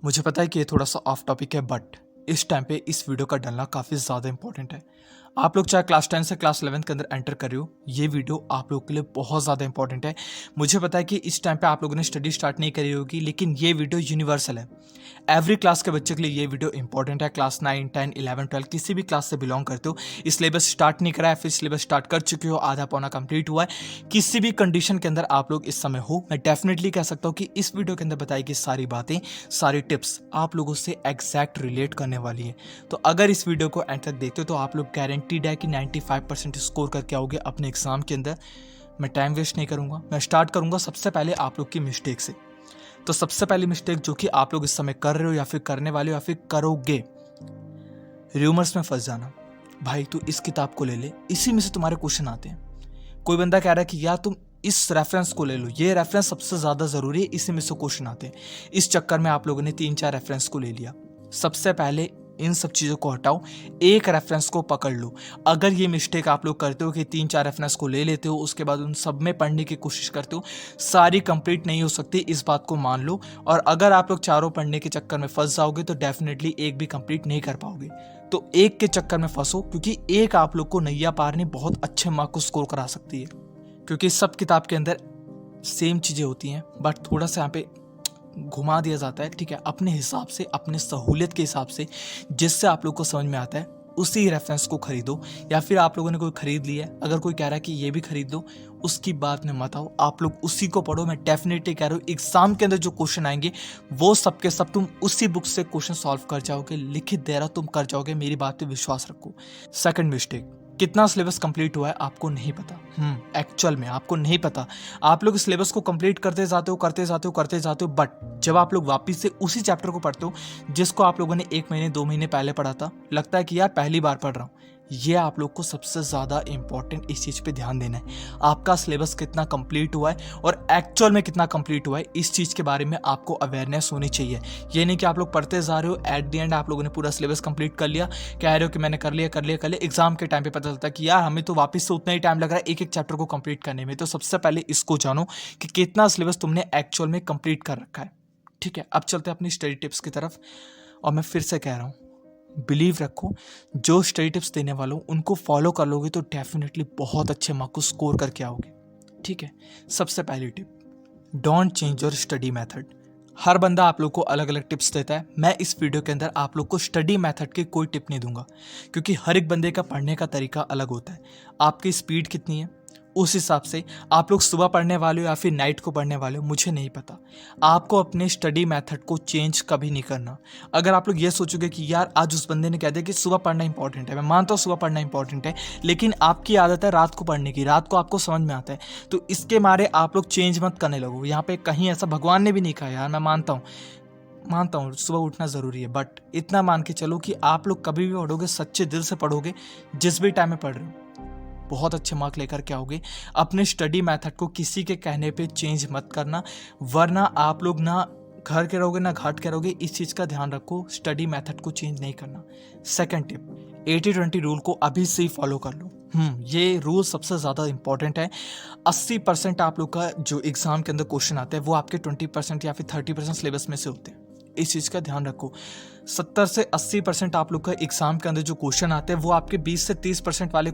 मुझे पता है कि ये थोड़ा सा ऑफ टॉपिक है, बट इस टाइम पे इस वीडियो का डलना काफ़ी ज़्यादा इंपॉर्टेंट है। आप लोग चाहे क्लास 10 से क्लास 11 के अंदर एंटर कर रहे हो, ये वीडियो आप लोगों के लिए बहुत ज़्यादा इंपॉर्टेंट है। मुझे पता है कि इस टाइम पे आप लोगों ने स्टडी स्टार्ट नहीं करी होगी, लेकिन ये वीडियो यूनिवर्सल है। एवरी क्लास के बच्चे के लिए ये वीडियो इंपॉर्टेंट है। क्लास 9, 10, 11, 12 किसी भी क्लास से बिलोंग करते हो, इस सिलेबस स्टार्ट नहीं करा है, फिर सिलेबस स्टार्ट कर चुके हो, आधा पौना कंप्लीट हुआ है, किसी भी कंडीशन के अंदर आप लोग इस समय हो, मैं डेफिनेटली कह सकता हूँ कि इस वीडियो के अंदर बताई गई सारी बातें, सारी टिप्स आप लोगों से एग्जैक्ट रिलेट करने वाली है। तो अगर इस वीडियो को एंड तक देखते हो तो आप लोग गारंटीड है कि 95% स्कोर करके आओगे अपने एग्जाम के अंदर। मैं टाइम वेस्ट नहीं करूंगा, मैं स्टार्ट करूंगा सबसे पहले आप लोग की मिस्टेक से। तो सबसे पहली मिस्टेक जो कि आप लोग इस समय कर रहे हो या फिर करने वाले हो या फिर करोगे, र्यूमर्स में फंस जाना। भाई तू इस किताब को ले ले, इसी में से तुम्हारे क्वेश्चन आते हैं। कोई बंदा कह रहा है कि यार तुम इस रेफरेंस को ले लो, ये रेफरेंस सबसे ज्यादा जरूरी है, इसी में से क्वेश्चन आते हैं। इस चक्कर में आप लोगों ने 3-4 रेफरेंस को ले लिया। सबसे पहले इन सब चीज़ों को हटाओ, एक रेफरेंस को पकड़ लो। अगर ये मिस्टेक आप लोग करते हो कि 3-4 रेफरेंस को ले लेते हो, उसके बाद उन सब में पढ़ने की कोशिश करते हो, सारी कंप्लीट नहीं हो सकती, इस बात को मान लो। और अगर आप लोग चारों पढ़ने के चक्कर में फंस जाओगे तो डेफिनेटली एक भी कंप्लीट नहीं कर पाओगे। तो एक के चक्कर में फंसो, क्योंकि एक आप लोग को नैया पार ने बहुत अच्छे मार्क को स्कोर करा सकती है। क्योंकि सब किताब के अंदर सेम चीज़ें होती हैं, बट थोड़ा सा यहाँ पे घुमा दिया जाता है, ठीक है, अपने हिसाब से, अपने सहूलियत के हिसाब से, जिससे आप लोग को समझ में आता है उसी रेफरेंस को खरीदो। या फिर आप लोगों ने कोई खरीद लिया है, अगर कोई कह रहा है कि ये भी खरीद लो, उसकी बात में मत आओ, आप लोग उसी को पढ़ो। मैं डेफिनेटली कह रहा हूँ एग्जाम के अंदर जो क्वेश्चन आएंगे वो सब के सब तुम उसी बुक से क्वेश्चन सॉल्व कर जाओगे, लिखित दे रहा तुम कर जाओगे, मेरी बात पे विश्वास रखो। सेकंड मिस्टेक, कितना सिलेबस कंप्लीट हुआ है आपको नहीं पता। एक्चुअल में आपको नहीं पता। आप लोग सिलेबस को कंप्लीट करते जाते हो, करते जाते हो, करते जाते हो, बट जब आप लोग वापस से उसी चैप्टर को पढ़ते हो जिसको आप लोगों ने 1 महीने 2 महीने पहले पढ़ा था, लगता है कि यार पहली बार पढ़ रहा हूँ। ये आप लोग को सबसे ज़्यादा इंपॉर्टेंट इस चीज़ पे ध्यान देना है। आपका सिलेबस कितना कंप्लीट हुआ है और एक्चुअल में कितना कंप्लीट हुआ है, इस चीज़ के बारे में आपको अवेयरनेस होनी चाहिए। ये नहीं कि आप लोग पढ़ते जा रहे हो, एट द एंड आप लोगों ने पूरा सिलेबस कंप्लीट कर लिया, कह रहे हो कि मैंने कर लिया कर लिया कर लिया, एग्जाम के टाइम पे पता चलता है कि यार हमें तो वापस से उतना ही टाइम लग रहा है एक एक चैप्टर को कंप्लीट करने में। तो सबसे पहले इसको जानो कि कितना सिलेबस तुमने एक्चुअल में कंप्लीट कर रखा है। ठीक है, अब चलते हैं अपनी स्टडी टिप्स की तरफ। और मैं फिर से कह रहा हूँ, बिलीव रखो, जो स्टडी टिप्स देने वाला हूँ उनको फॉलो कर लोगे तो डेफिनेटली बहुत अच्छे मार्क्स को स्कोर करके आओगे। ठीक है, सबसे पहली tip, don't change your study method. हर बंदा आप लोग को अलग अलग टिप्स देता है। मैं इस वीडियो के अंदर आप लोग को स्टडी मेथड की कोई टिप नहीं दूंगा, क्योंकि हर एक बंदे का पढ़ने का तरीका अलग होता है। आपकी स्पीड कितनी है, उस हिसाब से आप लोग सुबह पढ़ने वाले हो या फिर नाइट को पढ़ने वाले हो, मुझे नहीं पता। आपको अपने स्टडी मेथड को चेंज कभी नहीं करना। अगर आप लोग ये सोचोगे कि यार आज उस बंदे ने कह दिया कि सुबह पढ़ना इंपॉर्टेंट है, मैं मानता हूँ सुबह पढ़ना इंपॉर्टेंट है, लेकिन आपकी आदत है रात को पढ़ने की, रात को आपको समझ में आता है, तो इसके मारे आप लोग चेंज मत करने लगो। यहाँ पे कहीं ऐसा भगवान ने भी नहीं कहा, यार मैं मानता हूँ सुबह उठना ज़रूरी है, बट इतना मान के चलो कि आप लोग कभी भी पढ़ोगे, सच्चे दिल से पढ़ोगे, जिस भी टाइम में पढ़ रहे हो बहुत अच्छे मार्क लेकर के आओगे। अपने स्टडी मेथड को किसी के कहने पे चेंज मत करना, वरना आप लोग ना घर के रहोगे ना घाट के रहोगे। इस चीज़ का ध्यान रखो, स्टडी मेथड को चेंज नहीं करना। सेकंड टिप, 80-20 रूल को अभी से ही फॉलो कर लो। ये रूल सबसे ज़्यादा इंपॉर्टेंट है। 80% आप लोग का जो एग्ज़ाम के अंदर क्वेश्चन आते हैं वो आपके 20% या फिर 30% सिलेबस में से होते हैं, इस चीज़ का ध्यान रखो। 70 से 80% आप लोग का एग्ज़ाम के अंदर जो क्वेश्चन आते हैं वो आपके 20 से 30% वाले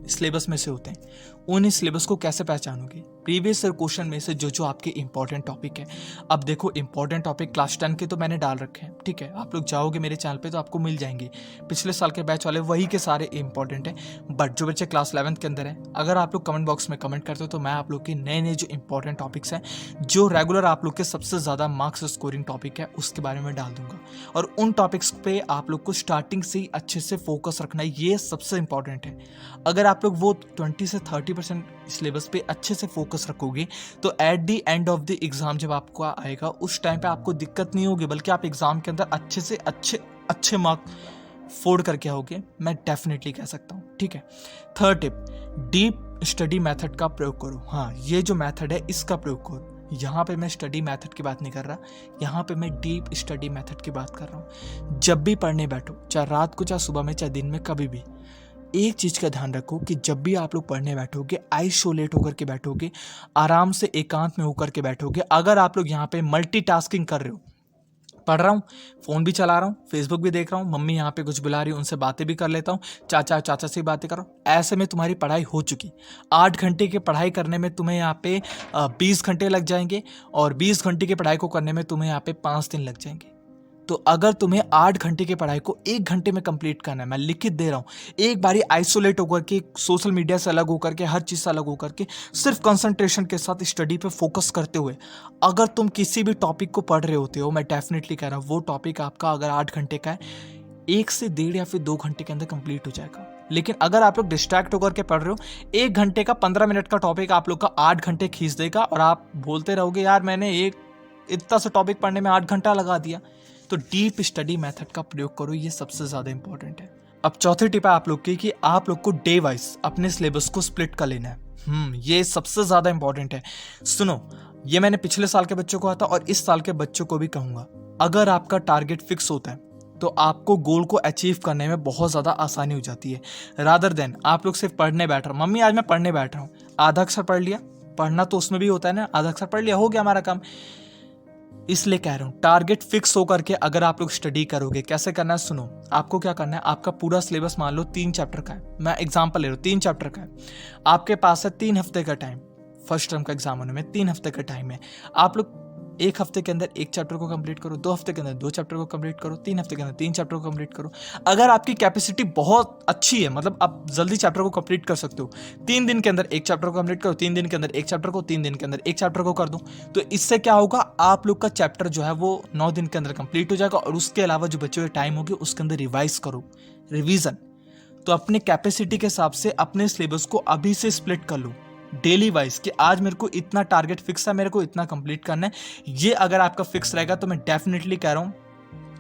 सिलेबस में से होते हैं। उन सिलेबस को कैसे पहचानोगे, प्रीवियस ईयर क्वेश्चन में से जो जो आपके इंपॉर्टेंट टॉपिक है। अब देखो इंपॉर्टेंट टॉपिक क्लास 10 के तो मैंने डाल रखे हैं, ठीक है, आप लोग जाओगे मेरे चैनल पे तो आपको मिल जाएंगे, पिछले साल के बैच वाले वही के सारे इंपॉर्टेंट है। बट जो बच्चे क्लास 11 के अंदर है, अगर आप लोग कमेंट बॉक्स में कमेंट करते हो तो मैं आप लोग के नए नए जो इंपॉर्टेंट टॉपिक्स हैं, जो रेगुलर आप लोग के सबसे ज़्यादा मार्क्स स्कोरिंग टॉपिक है, उसके बारे में डाल दूंगा। और उन टॉपिक्स पे आप लोग को स्टार्टिंग से ही अच्छे से फोकस रखना है, ये सबसे इंपॉर्टेंट है। अगर आप लोग वो 20 से 30% सिलेबस पे अच्छे से फोकस रखोगे तो at the end of the exam जब आपको आएगा उस टाइम पे आपको दिक्कत नहीं होगी, बल्कि आप एग्जाम के अंदर अच्छे से अच्छे मार्क फोड़ करके आओगे, मैं डेफिनेटली कह सकता हूँ। ठीक है, third tip, deep study method का प्रयोग करो। हाँ, ये जो मेथड है इसका प्रयोग करो। यहाँ पे मैं स्टडी मेथड की बात नहीं कर रहा, यहाँ पे मैं डीप स्टडी मेथड की बात कर रहा हूँ। जब भी पढ़ने बैठो, चाहे रात को, चाहे सुबह में, चाहे दिन में, कभी भी एक चीज़ का ध्यान रखो कि जब भी आप लोग पढ़ने बैठोगे, आइसोलेट होकर के बैठोगे, आराम से एकांत में होकर के बैठोगे। अगर आप लोग यहाँ पे मल्टीटास्किंग कर रहे हो पढ़ रहा हूँ, फ़ोन भी चला रहा हूँ, फेसबुक भी देख रहा हूँ, मम्मी यहाँ पे कुछ बुला रही है, उनसे बातें भी कर लेता हूँ, चाचा से बातें कर रहा हूँ। ऐसे में तुम्हारी पढ़ाई हो चुकी। 8 घंटे की पढ़ाई करने में तुम्हें यहाँ पे 20 घंटे लग जाएंगे और 20 घंटे की पढ़ाई को करने में तुम्हें यहाँ पे 5 दिन लग जाएंगे। तो अगर तुम्हें 8 घंटे की पढ़ाई को 1 घंटे में कंप्लीट करना है, मैं लिखित दे रहा हूँ, एक बारी आइसोलेट होकर के, सोशल मीडिया से अलग होकर के, हर चीज़ से अलग होकर के, सिर्फ कंसंट्रेशन के साथ स्टडी पे फोकस करते हुए अगर तुम किसी भी टॉपिक को पढ़ रहे होते हो, मैं डेफिनेटली कह रहा हूँ वो टॉपिक आपका अगर 8 घंटे का है, 1 से 1.5 या फिर 2 घंटे के अंदर कंप्लीट हो जाएगा। लेकिन अगर आप लोग डिस्ट्रैक्ट होकर के पढ़ रहे हो, 1 घंटे का 15 मिनट का टॉपिक आप लोग का 8 घंटे खींच देगा और आप बोलते रहोगे यार मैंने एक इतना सा टॉपिक पढ़ने में 8 घंटा लगा दिया। तो डीप स्टडी मेथड का प्रयोग करो, ये सबसे ज़्यादा इंपॉर्टेंट है। अब चौथी टिप है आप लोग की कि आप लोग को डे वाइज अपने सिलेबस को स्प्लिट कर लेना है। ये सबसे ज़्यादा इंपॉर्टेंट है। सुनो, ये मैंने पिछले साल के बच्चों को कहा था और इस साल के बच्चों को भी कहूँगा। अगर आपका टारगेट फिक्स होता है तो आपको गोल को अचीव करने में बहुत ज़्यादा आसानी हो जाती है। रादर देन आप लोग सिर्फ पढ़ने बैठ रहे हो, मम्मी आज मैं पढ़ने बैठ रहा हूँ, आधा अक्षर पढ़ लिया, पढ़ना तो उसमें भी होता है ना, आधा अक्षर पढ़ लिया, हो गया हमारा काम। इसलिए कह रहा हूँ टारगेट फिक्स होकर के अगर आप लोग स्टडी करोगे, कैसे करना है सुनो। आपको क्या करना है, आपका पूरा सिलेबस मान लो 3 चैप्टर का है, मैं एग्जांपल ले रहा हूँ, 3 चैप्टर का है, आपके पास है 3 हफ्ते का टाइम, फर्स्ट टर्म का एग्जाम होने में 3 हफ्ते का टाइम है। आप लोग 1 हफ्ते के अंदर 1 चैप्टर को कंप्लीट करो, 2 हफ्ते के अंदर 2 चैप्टर को कंप्लीट करो, 3 हफ्ते के अंदर 3 चैप्टर को कंप्लीट करो। अगर आपकी कैपेसिटी बहुत अच्छी है, मतलब आप जल्दी चैप्टर को कंप्लीट कर सकते हो, 3 दिन के अंदर 1 चैप्टर को कंप्लीट करो, 3 दिन के अंदर 1 चैप्टर को, 3 दिन के अंदर 1 चैप्टर को कर दो। तो इससे क्या होगा, आप लोग का चैप्टर जो है वो 9 दिन के अंदर कंप्लीट हो जाएगा और उसके अलावा जो बचे हुए टाइम होगी उसके अंदर रिवाइज करो, रिवीजन। तो अपने कैपेसिटी के हिसाब से अपने सिलेबस को अभी से स्प्लिट कर लो डेली वाइज कि आज मेरे को इतना टारगेट फिक्स है, मेरे को इतना कंप्लीट करना है। ये अगर आपका फिक्स रहेगा तो मैं डेफिनेटली कह रहा हूँ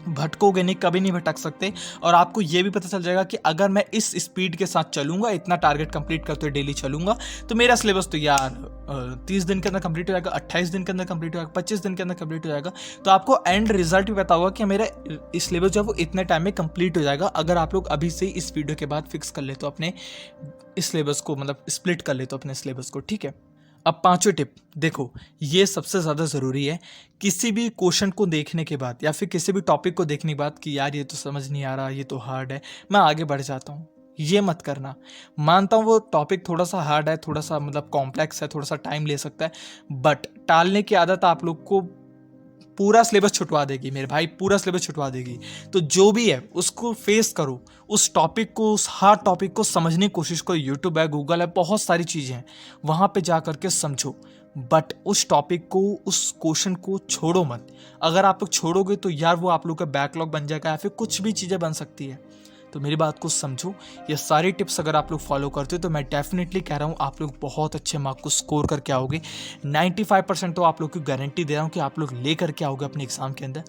भटकोगे नहीं, कभी नहीं भटक सकते। और आपको ये भी पता चल जाएगा कि अगर मैं इस स्पीड के साथ चलूंगा, इतना टारगेट कंप्लीट करते हुए डेली चलूंगा, तो मेरा सिलेबस तो यार 30 दिन के अंदर कंप्लीट हो जाएगा, 28 दिन के अंदर कंप्लीट हो जाएगा, 25 दिन के अंदर कंप्लीट हो जाएगा। तो आपको एंड रिजल्ट भी पता होगा कि मेरा सिलेबस जो है वो इतने टाइम में कंप्लीट हो जाएगा। अगर आप लोग अभी से इस वीडियो के बाद फिक्स कर ले तो अपने सिलेबस को, मतलब स्प्लिट कर ले तो अपने सिलेबस को, ठीक है। अब 5वीं टिप देखो, ये सबसे ज़्यादा ज़रूरी है। किसी भी क्वेश्चन को देखने के बाद या फिर किसी भी टॉपिक को देखने के बाद कि यार ये तो समझ नहीं आ रहा, ये तो हार्ड है, मैं आगे बढ़ जाता हूँ, ये मत करना। मानता हूँ वो टॉपिक थोड़ा सा हार्ड है, थोड़ा सा मतलब कॉम्प्लेक्स है, थोड़ा सा टाइम ले सकता है, बट टालने की आदत आप लोग को पूरा सिलेबस छुटवा देगी मेरे भाई, पूरा सिलेबस छुटवा देगी। तो जो भी है उसको फेस करो, उस टॉपिक को, उस हार्ड टॉपिक को समझने की कोशिश करो। यूट्यूब है, गूगल है, बहुत सारी चीज़ें हैं, वहाँ पे जा करके समझो, बट उस टॉपिक को, उस क्वेश्चन को छोड़ो मत। अगर आप लोग छोड़ोगे तो यार वो आप लोग का बैकलॉग बन जाएगा या फिर कुछ भी चीज़ें बन सकती है। तो मेरी बात को समझो, ये सारी टिप्स अगर आप लोग फॉलो करते हो तो मैं डेफिनेटली कह रहा हूँ आप लोग बहुत अच्छे मार्क को स्कोर करके आओगे। 95% तो आप लोग की गारंटी दे रहा हूँ कि आप लोग ले करके आओगे अपने एग्जाम के अंदर।